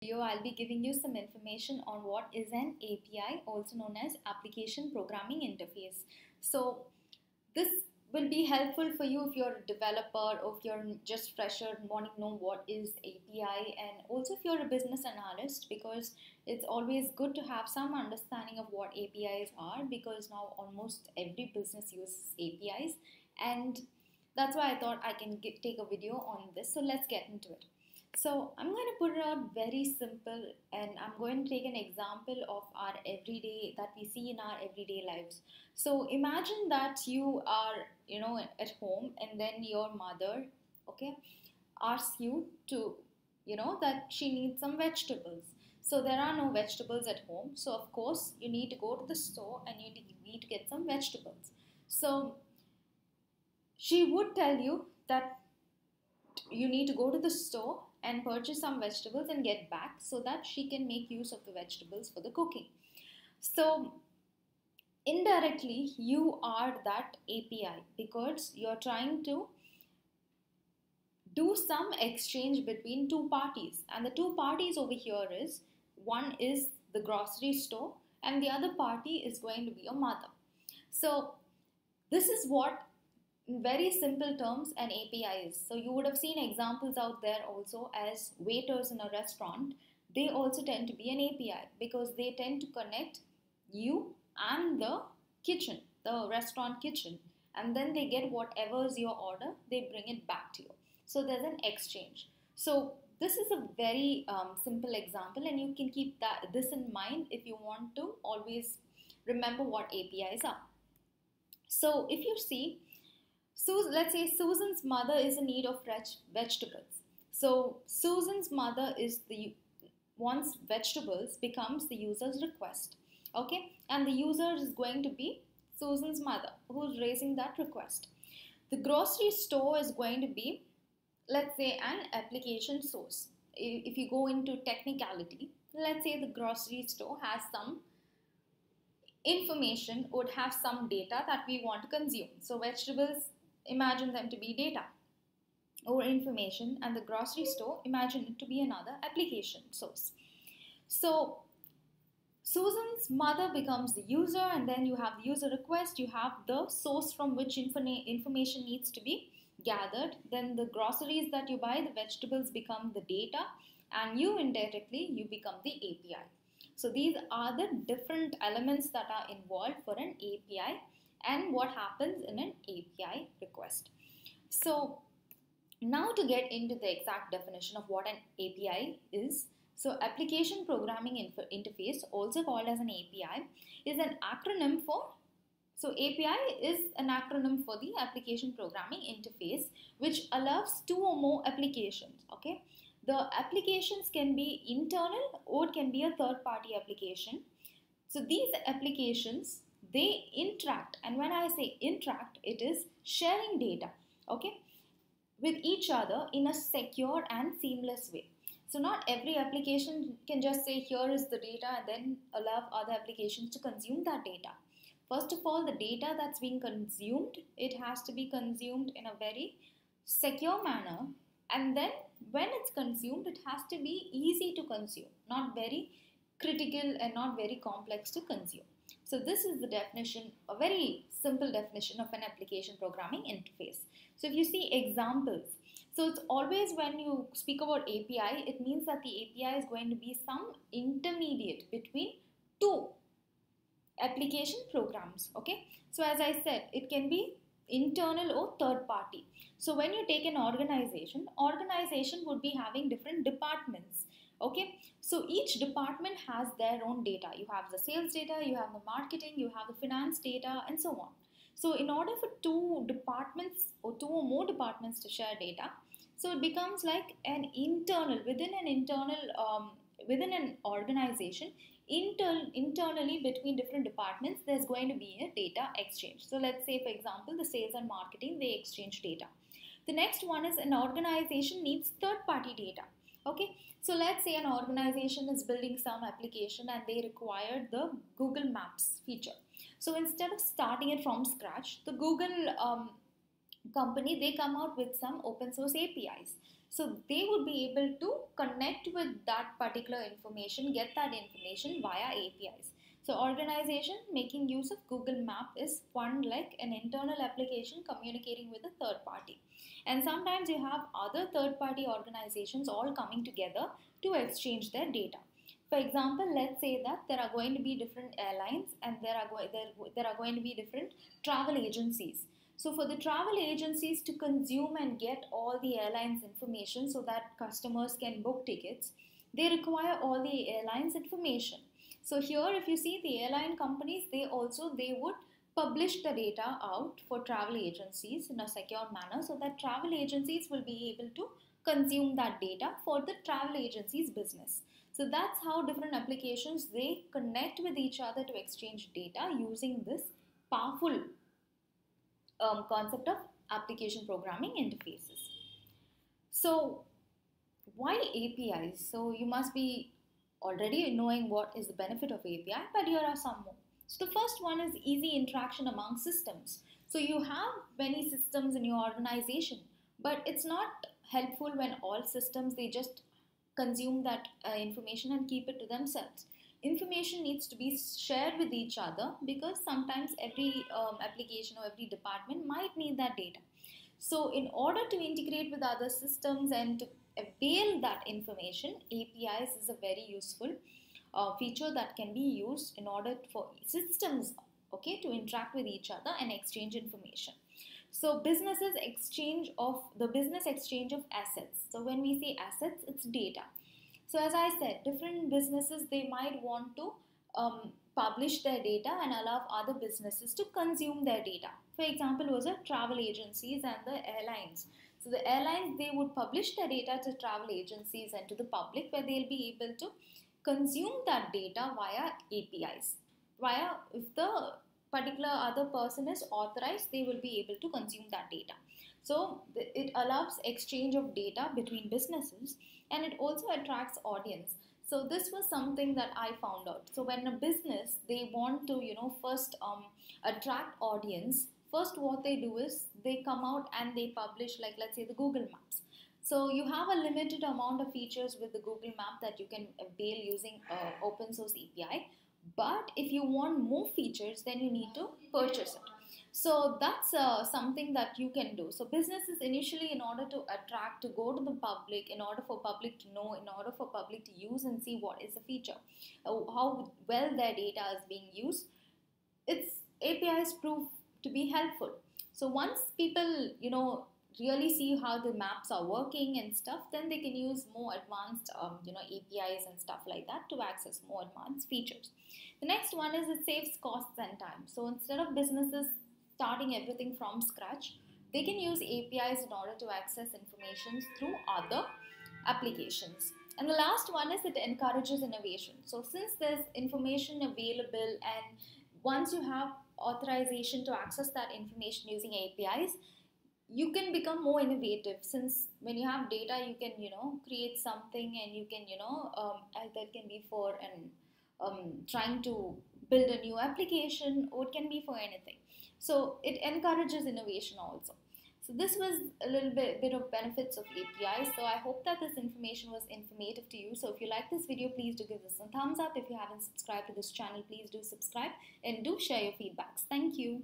video, I'll be giving you some information on what is an API, also known as Application Programming Interface. So this will be helpful for you if you're a developer or if you're just fresher and wanting to know what is API, and also if you're a business analyst, because it's always good to have some understanding of what APIs are, because now almost every business uses APIs, and that's why I thought I can take a video on this. So let's get into it. So I'm going to put it out very simple, and I'm going to take an example of our everyday that we see in our everyday lives. So imagine that you are, at home, and then your mother, okay, asks you to, that she needs some vegetables. So there are no vegetables at home. So of course you need to go to the store and you need to get some vegetables. So she would tell you that you need to go to the store and purchase some vegetables and get back so that she can make use of the vegetables for the cooking. So indirectly, you are that API because you're trying to do some exchange between two parties. And the two parties over here is, one is the grocery store and the other party is going to be your mother. So this is what, in very simple terms, an API is. So you would have seen examples out there also as waiters in a restaurant. They also tend to be an API because they tend to connect you and the kitchen, the restaurant kitchen, and then they get whatever is your order, they bring it back to you. So there's an exchange. So this is a very simple example, and you can keep this in mind if you want to always remember what APIs are. So if you see, let's say Susan's mother is in need of fresh vegetables. So Susan's mother wants vegetables becomes the user's request. Okay, and the user is going to be Susan's mother who's raising that request. The grocery store is going to be, let's say, an application source. If you go into technicality, let's say the grocery store has some information, would have some data that we want to consume. So vegetables, imagine them to be data or information, and the grocery store, imagine it to be another application source. So Susan's mother becomes the user, and then you have the user request, you have the source from which information needs to be gathered. Then the groceries that you buy, the vegetables, become the data, and you indirectly, you become the API. So these are the different elements that are involved for an API and what happens in an API request. So now to get into the exact definition of what an API is. So Application Programming Interface, also called as an API, is an acronym for, so API is an acronym for the Application Programming Interface, which allows two or more applications, okay? The applications can be internal or it can be a third-party application. So these applications, they interact, and when I say interact, it is sharing data, okay, with each other in a secure and seamless way. So not every application can just say here is the data and then allow other applications to consume that data. First of all, the data that's being consumed, it has to be consumed in a very secure manner, and then when it's consumed, it has to be easy to consume, not very critical and not very complex to consume. So this is the definition, a very simple definition of an application programming interface. So if you see examples, so it's always when you speak about API, it means that the API is going to be some intermediate between two application programs, okay? So as I said, it can be internal or third party. So when you take an organization would be having different departments, okay? So each department has their own data. You have the sales data, you have the marketing, you have the finance data, and so on. So in order for two departments or two or more departments to share data, so it becomes like an internal, within an organization, internally between different departments, there's going to be a data exchange. So let's say, for example, the sales and marketing, they exchange data. The next one is an organization needs third-party data. Okay, so let's say an organization is building some application and they require the Google Maps feature. So instead of starting it from scratch, the Google company, they come out with some open source APIs. So they would be able to connect with that particular information, get that information via APIs. So organization making use of Google Map is one like an internal application communicating with a third party. And sometimes you have other third party organizations all coming together to exchange their data. For example, let's say that there are going to be different airlines and there are going to be different travel agencies. So for the travel agencies to consume and get all the airlines information so that customers can book tickets, they require all the airlines information. So here if you see the airline companies, they would publish the data out for travel agencies in a secure manner so that travel agencies will be able to consume that data for the travel agency's business. So that's how different applications they connect with each other to exchange data using this powerful concept of application programming interfaces. So why APIs? So you must be already knowing what is the benefit of API, but here are some more. So the first one is easy interaction among systems. So you have many systems in your organization, but it's not helpful when all systems they just consume that information and keep it to themselves. Information needs to be shared with each other because sometimes every application or every department might need that data. So in order to integrate with other systems and to avail that information, APIs is a very useful feature that can be used in order for systems, okay, to interact with each other and exchange information. So business exchange of assets. So when we say assets, it's data. So as I said, different businesses they might want to publish their data and allow other businesses to consume their data. For example, was the travel agencies and the airlines. So the airlines they would publish their data to travel agencies and to the public where they'll be able to consume that data via APIs. If the particular other person is authorized, they will be able to consume that data. So it allows exchange of data between businesses and it also attracts audience. So this was something that I found out. So when a business they want to first attract audience, first what they do is they come out and they publish, like let's say the Google Maps. So you have a limited amount of features with the Google Map that you can avail using open source API. But if you want more features, then you need to purchase it. So that's something that you can do. So businesses initially, in order to attract, to go to the public, in order for public to know, in order for public to use and see what is the feature, how well their data is being used, its APIs prove to be helpful. So once people, really see how the maps are working and stuff, then they can use more advanced, APIs and stuff like that to access more advanced features. The next one is it saves costs and time. So instead of businesses starting everything from scratch, they can use APIs in order to access information through other applications. And the last one is it encourages innovation. So since there's information available and once you have authorization to access that information using APIs, you can become more innovative, since when you have data you can create something and you can that can be for an trying to build a new application, or it can be for anything. So it encourages innovation also. So this was a little bit of benefits of APIs. So I hope that this information was informative to you. So if you like this video, please do give us a thumbs up. If you haven't subscribed to this channel, please do subscribe and do share your feedbacks. Thank you.